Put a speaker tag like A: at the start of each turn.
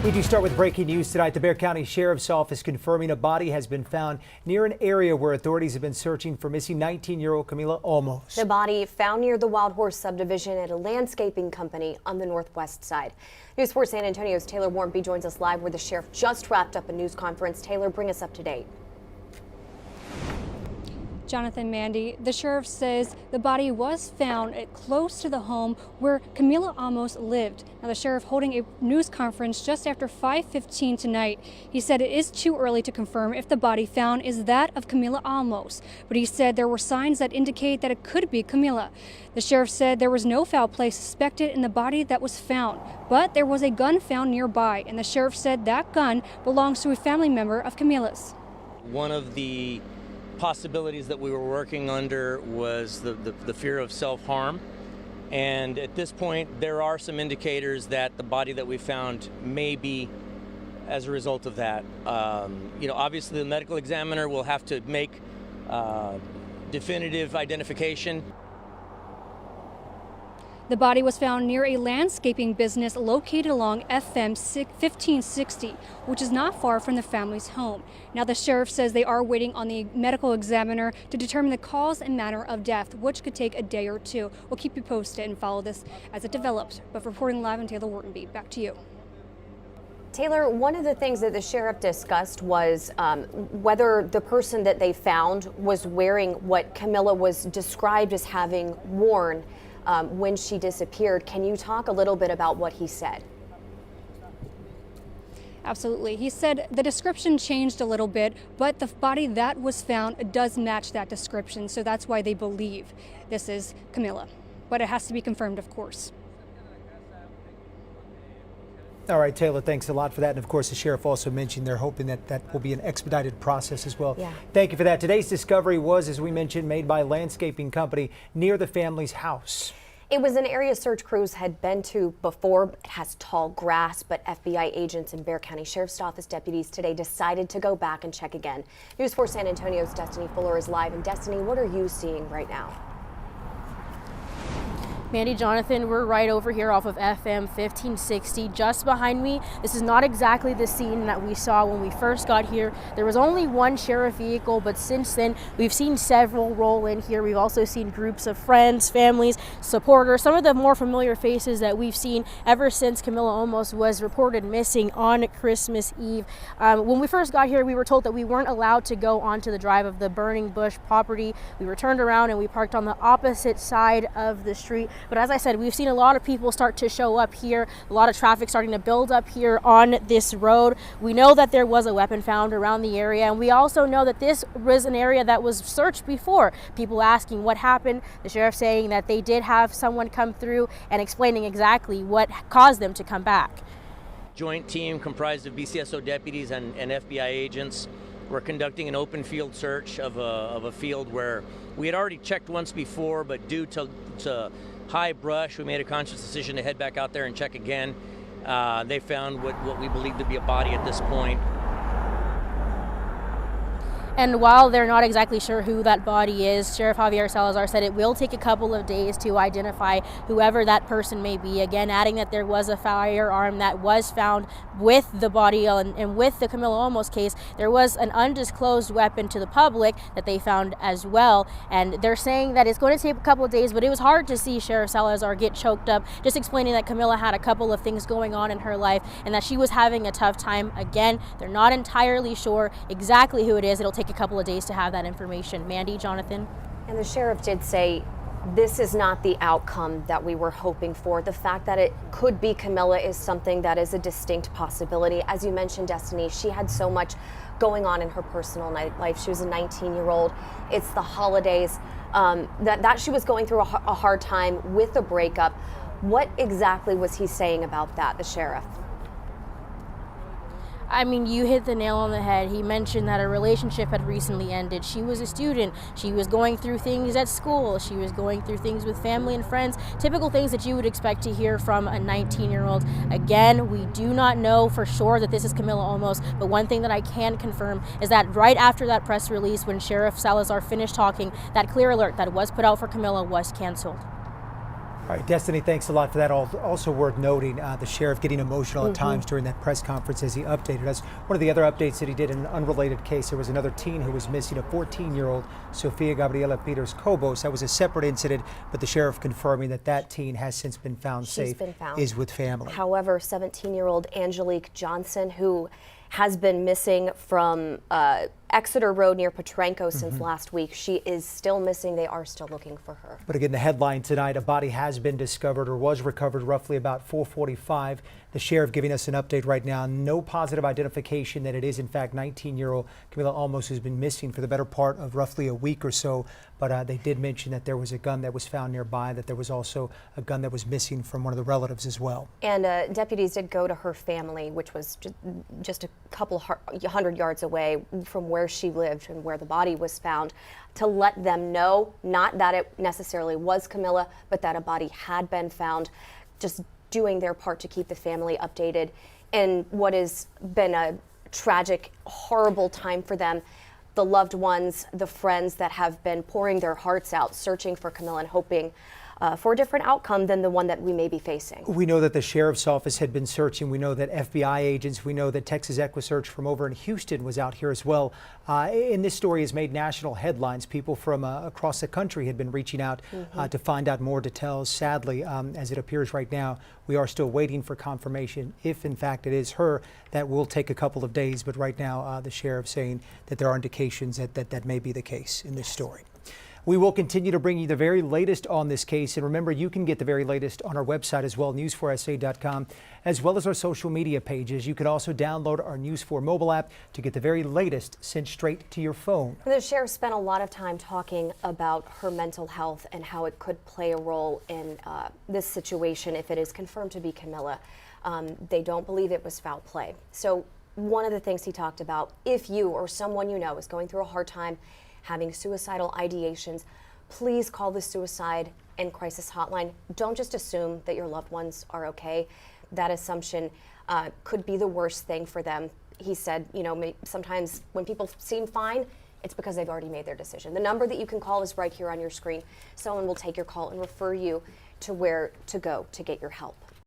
A: We do start with breaking news tonight. The Bexar County Sheriff's Office confirming a body has been found near an area where authorities have been searching for missing 19-year-old Camila Olmos.
B: The body found near the Wild Horse subdivision at a landscaping company on the northwest side. News 4 San Antonio's Taylor Warmby joins us live where the sheriff just wrapped up a news conference. Taylor, bring us up to date.
C: Jonathan, Mandy, the sheriff says the body was found close to the home where Camila Olmos lived. Now, the sheriff holding a news conference just after 5:15 tonight. He said it is too early to confirm if the body found is that of Camila Olmos, but he said there were signs that indicate that it could be Camila. The sheriff said there was no foul play suspected in the body that was found, but there was a gun found nearby, and the sheriff said that gun belongs to a family member of Camila's.
D: One of the possibilities that we were working under was the fear of self-harm, and at this point there are some indicators that the body that we found may be as a result of that. Obviously the medical examiner will have to make definitive identification.
C: The body was found near a landscaping business located along FM 1560, which is not far from the family's home. Now, the sheriff says they are waiting on the medical examiner to determine the cause and manner of death, which could take a day or two. We'll keep you posted and follow this as it develops. But reporting live in Taylor Warmby, back to you.
B: Taylor, one of the things that the sheriff discussed was whether the person that they found was wearing what Camila was described as having worn when she disappeared. Can you talk a little bit about what he said?
C: Absolutely. He said the description changed a little bit, but the body that was found does match that description, so that's why they believe this is Camila. But it has to be confirmed, of course.
A: All right, Taylor, thanks a lot for that. And of course, the sheriff also mentioned they're hoping that that will be an expedited process as well.
B: Yeah.
A: Thank you for that. Today's discovery was, as we mentioned, made by a landscaping company near the family's house.
B: It was an area search crews had been to before. It has tall grass, but FBI agents and Bexar County Sheriff's Office deputies today decided to go back and check again. News 4 San Antonio's Destiny Fuller is live. And Destiny, what are you seeing right now?
E: Mandy, Jonathan, we're right over here off of FM 1560, just behind me. This is not exactly the scene that we saw when we first got here. There was only one sheriff vehicle, but since then we've seen several roll in here. We've also seen groups of friends, families, supporters, some of the more familiar faces that we've seen ever since Camila Olmos was reported missing on Christmas Eve. When we first got here, we were told that we weren't allowed to go onto the drive of the Burning Bush property. We were turned around and we parked on the opposite side of the street. But as I said, we've seen a lot of people start to show up here, a lot of traffic starting to build up here on this road. We know that there was a weapon found around the area, and we also know that this was an area that was searched before. People asking what happened, the sheriff saying that they did have someone come through and explaining exactly what caused them to come back.
D: Joint team comprised of BCSO deputies and FBI agents were conducting an open field search of a field where we had already checked once before, but due to high brush, we made a conscious decision to head back out there and check again. They found what we believe to be a body at this point.
E: And while they're not exactly sure who that body is, Sheriff Javier Salazar said it will take a couple of days to identify whoever that person may be. Again, adding that there was a firearm that was found with the body, and with the Camila Olmos case, there was an undisclosed weapon to the public that they found as well. And they're saying that it's going to take a couple of days, but it was hard to see Sheriff Salazar get choked up, just explaining that Camila had a couple of things going on in her life and that she was having a tough time. Again, they're not entirely sure exactly who it is. It'll take a couple of days to have that information. Mandy, Jonathan.
B: And the sheriff did say this is not the outcome that we were hoping for. The fact that it could be Camila is something that is a distinct possibility. As you mentioned, Destiny, she had so much going on in her personal life. She was a 19-year-old. It's the holidays. That she was going through a hard time with a breakup. What exactly was he saying about that, the sheriff?
E: I mean, you hit the nail on the head. He mentioned that a relationship had recently ended. She was a student. She was going through things at school. She was going through things with family and friends. Typical things that you would expect to hear from a 19-year-old. Again, we do not know for sure that this is Camila Olmos, but one thing that I can confirm is that right after that press release, when Sheriff Salazar finished talking, that clear alert that was put out for Camila was canceled.
A: All right, Destiny, thanks a lot for that. Also worth noting, the sheriff getting emotional at times during that press conference as he updated us. One of the other updates that he did in an unrelated case, there was another teen who was missing, a 14-year-old Sofia Gabriela Peters Cobos. That was a separate incident, but the sheriff confirming that that teen has since been found safe, is with family.
B: However, 17-year-old Angelique Johnson, who has been missing from Exeter Road near Petrenko since last week. She is still missing. They are still looking for her.
A: But again, the headline tonight, a body has been discovered or was recovered roughly about 4:45. The sheriff giving us an update right now. No positive identification that it is in fact 19-year-old Camila Olmos, who's been missing for the better part of roughly a week or so. But they did mention that there was a gun that was found nearby, that there was also a gun that was missing from one of the relatives as well.
B: And deputies did go to her family, which was just a couple hundred yards away from where she lived and where the body was found, to let them know, not that it necessarily was Camila, but that a body had been found, just doing their part to keep the family updated in what has been a tragic, horrible time for them. The loved ones, the friends that have been pouring their hearts out, searching for Camila and hoping for a different outcome than the one that we may be facing.
A: We know that the sheriff's office had been searching. We know that FBI agents, we know that Texas EquiSearch from over in Houston was out here as well. And this story has made national headlines. People from across the country had been reaching out to find out more details. Sadly, as it appears right now, we are still waiting for confirmation if in fact it is her. That will take a couple of days, but right now the sheriff saying that there are indications that may be the case in this story. We will continue to bring you the very latest on this case. And remember, you can get the very latest on our website as well, news4sa.com, as well as our social media pages. You can also download our News 4 mobile app to get the very latest sent straight to your phone.
B: The sheriff spent a lot of time talking about her mental health and how it could play a role in this situation if it is confirmed to be Camila. They don't believe it was foul play. So one of the things he talked about, if you or someone you know is going through a hard time, having suicidal ideations, please call the Suicide and Crisis Hotline. Don't just assume that your loved ones are okay. That assumption could be the worst thing for them. He said, you know, sometimes when people seem fine, it's because they've already made their decision. The number that you can call is right here on your screen. Someone will take your call and refer you to where to go to get your help.